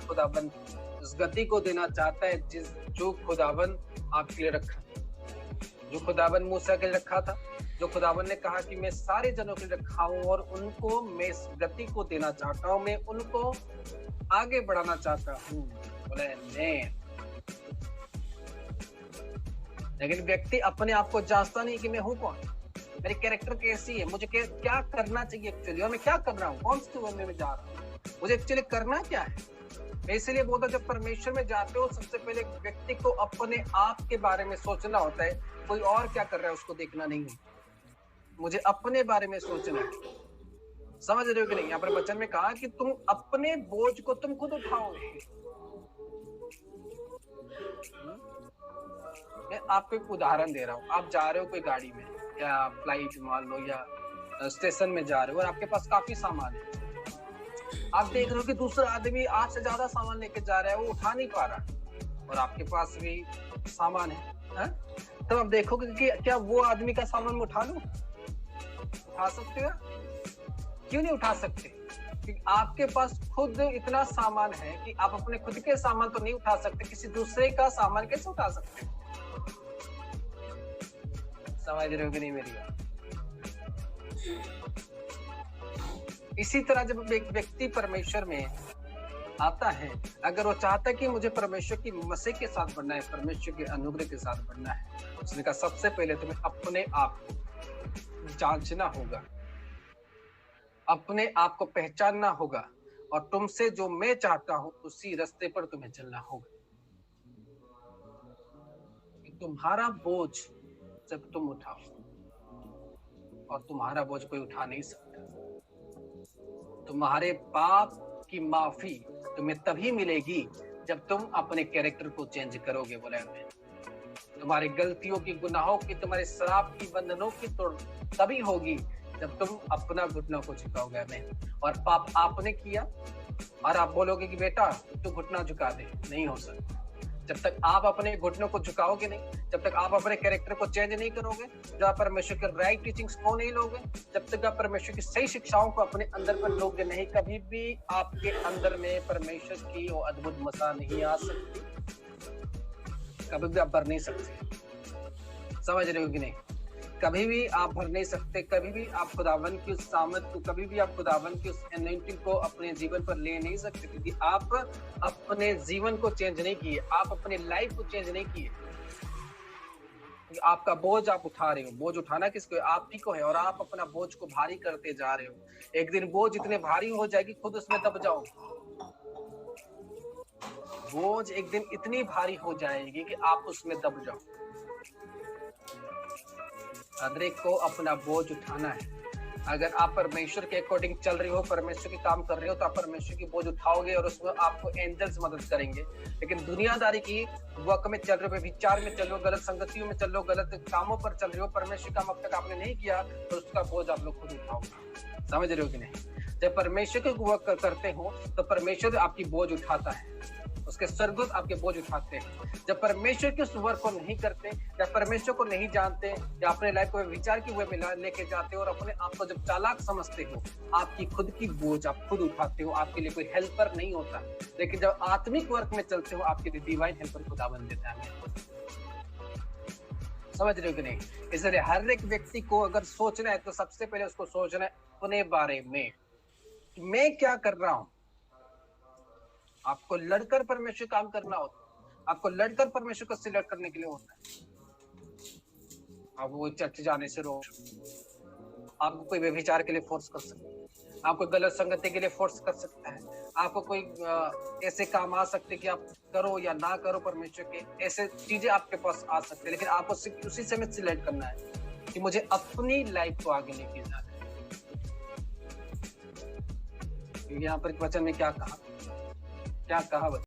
पे खुदाबंद उस गति को देना चाहता है जो खुदाबंद आपके लिए रखा, जो खुदाबंद मूसा के लिए रखा था, जो खुदाबंद ने कहा कि मैं सारे जनों के लिए रखा हूँ और उनको मैं इस गति को देना चाहता हूँ, मैं उनको आगे बढ़ाना चाहता हूँ। बोले मैं, लेकिन व्यक्ति अपने आप को जांचता नहीं कि मैं हूँ कौन, मेरी कैरेक्टर कैसी है, मुझे क्या करना चाहिए एक्चुअली, और मैं क्या कर रहा हूँ, कौन से वे में जा रहा हूँ, मुझे एक्चुअली करना क्या है। मैं इसलिए बोलता जब परमेश्वर में जाते हो सबसे पहले व्यक्ति को अपने आप के बारे में सोचना होता है, कोई और क्या कर रहा है उसको देखना नहीं है, मुझे अपने बारे में सोचना है। समझ रहे हो कि नहीं? यहाँ पर वचन में कहा कि तुम अपने बोझ को तुम खुद उठाओगे। मैं आपको एक उदाहरण दे रहा हूँ, आप जा रहे हो कोई गाड़ी में या फ्लाइट मान लो या स्टेशन में जा रहे हो और आपके पास काफी सामान है, आप देख रहे हो कि दूसरा आदमी आपसे ज्यादा सामान लेके जा रहा है, वो उठा नहीं पा रहा और आपके पास भी सामान है, तब आप देखोगे कि क्या वो आदमी का सामान मैं उठा लूं? उठा सकते हो? क्यों नहीं उठा सकते? क्योंकि आपके पास खुद इतना सामान है कि आप अपने खुद के सामान तो नहीं उठा सकते, किसी दूसरे का सामान कैसे उठा सकते? समझ रहे हो कि नहीं मेरी बात? इसी तरह जब एक व्यक्ति परमेश्वर में आता है, अगर वो चाहता है कि मुझे परमेश्वर की मसीह के साथ बढ़ना है, परमेश्वर के अनुग्रह के साथ बढ़ना है, उसने कहा सबसे पहले तुम्हें अपने आप को जांचना होगा, अपने आप को पहचानना होगा और तुमसे जो मैं चाहता हूं उसी रास्ते पर तुम्हें चलना होगा। तुम्हारा बोझ जब तुम उठाओ, और तुम्हारा बोझ कोई उठा नहीं सकता, तुम्हारे पाप की माफी तुम्हें तभी मिलेगी जब तुम अपने कैरेक्टर को चेंज करोगे। बोले मैं, तुम्हारी गलतियों की, गुनाहों की, तुम्हारे श्राप की, बंधनों की तोड़ तभी होगी जब तुम अपना घुटना को झुकाओगे मैं, और पाप आपने किया और आप बोलोगे कि बेटा तू घुटना झुका दे, नहीं हो सकता। जब तक आप अपने घुटनों को झुकाओगे नहीं, जब तक आप अपने कैरेक्टर को चेंज नहीं करोगे, जब आप परमेश्वर के राइट टीचिंग्स को नहीं लोगे, जब तक आप परमेश्वर की सही शिक्षाओं को अपने अंदर पर लोगे नहीं, कभी भी आपके अंदर में परमेश्वर की वो अद्भुत मसा नहीं आ सकती, कभी भी आप भर नहीं सकते। समझ रहे हो कि नहीं? कभी भी आप भर नहीं सकते, कभी भी आप खुदावन की उस सामर्थ को, कभी भी आप खुदावन की उस एनॉइंटिंग को अपने जीवन पर ले नहीं सकते, क्योंकि आप अपने जीवन को चेंज नहीं किए, आप अपने लाइफ को चेंज नहीं किए। आपका बोझ आप उठा रहे हो, बोझ उठाना किसको है? आप ही को है, और आप अपना बोझ को भारी करते जा रहे हो। एक दिन बोझ इतने भारी हो जाएगी खुद उसमें दब जाओगे। बोझ एक दिन इतनी भारी हो जाएगी कि आप उसमें दब जाओ। हर एक को अपना बोझ उठाना है। अगर आप परमेश्वर के अकॉर्डिंग चल रहे हो, परमेश्वर के काम कर रहे हो, तो आप परमेश्वर की बोझ उठाओगे और उसमें आपको एंजल्स मदद करेंगे। लेकिन दुनियादारी की वर्क में चल रहे हो, विचार में चल रहे हो, गलत संगतियों में चल रहे हो, गलत कामों पर चल रहे हो, परमेश्वर काम अब तक आपने नहीं किया, तो उसका बोझ आप लोग खुद उठाओगे। समझ रहे हो कि नहीं? जब परमेश्वर के वर्क करते हो तो परमेश्वर आपकी बोझ उठाता है, उसके स्वर्गदूत आपके बोझ उठाते हैं। जब परमेश्वर के उस वर्क को नहीं करते, या परमेश्वर को नहीं जानते, या अपने लाइफ को विचार की हुए मिला लेके जाते हो और अपने आप को जब चालाक समझते हो, आपकी खुद की बोझ आप खुद उठाते हो, आपके लिए कोई हेल्पर नहीं होता। लेकिन जब आत्मिक वर्क में चलते हो, आपके लिए डिवाइन हेल्पर खुदाबंद देता है। समझ रहे हो कि नहीं? इसलिए हर एक व्यक्ति को अगर सोचना है तो सबसे पहले उसको सोचना है अपने बारे में, मैं क्या कर रहा हूं। आपको लड़कर परमेश्वर काम करना होता है, आपको लड़कर परमेश्वर को सिलेक्ट करने के लिए होता है। आप वो चर्च जाने से रोक, आपको कोई व्यभिचार के लिए फोर्स कर सकता है, आपको गलत संगति के लिए फोर्स कर सकता है, आपको कोई ऐसे काम आ सकते कि आप करो या ना करो, परमेश्वर के ऐसे चीजें आपके पास आ सकते हैं। लेकिन आपको उसी समय सिलेक्ट करना है कि मुझे अपनी लाइफ को आगे लेके जाना है। यहाँ पर वचन में क्या कहा?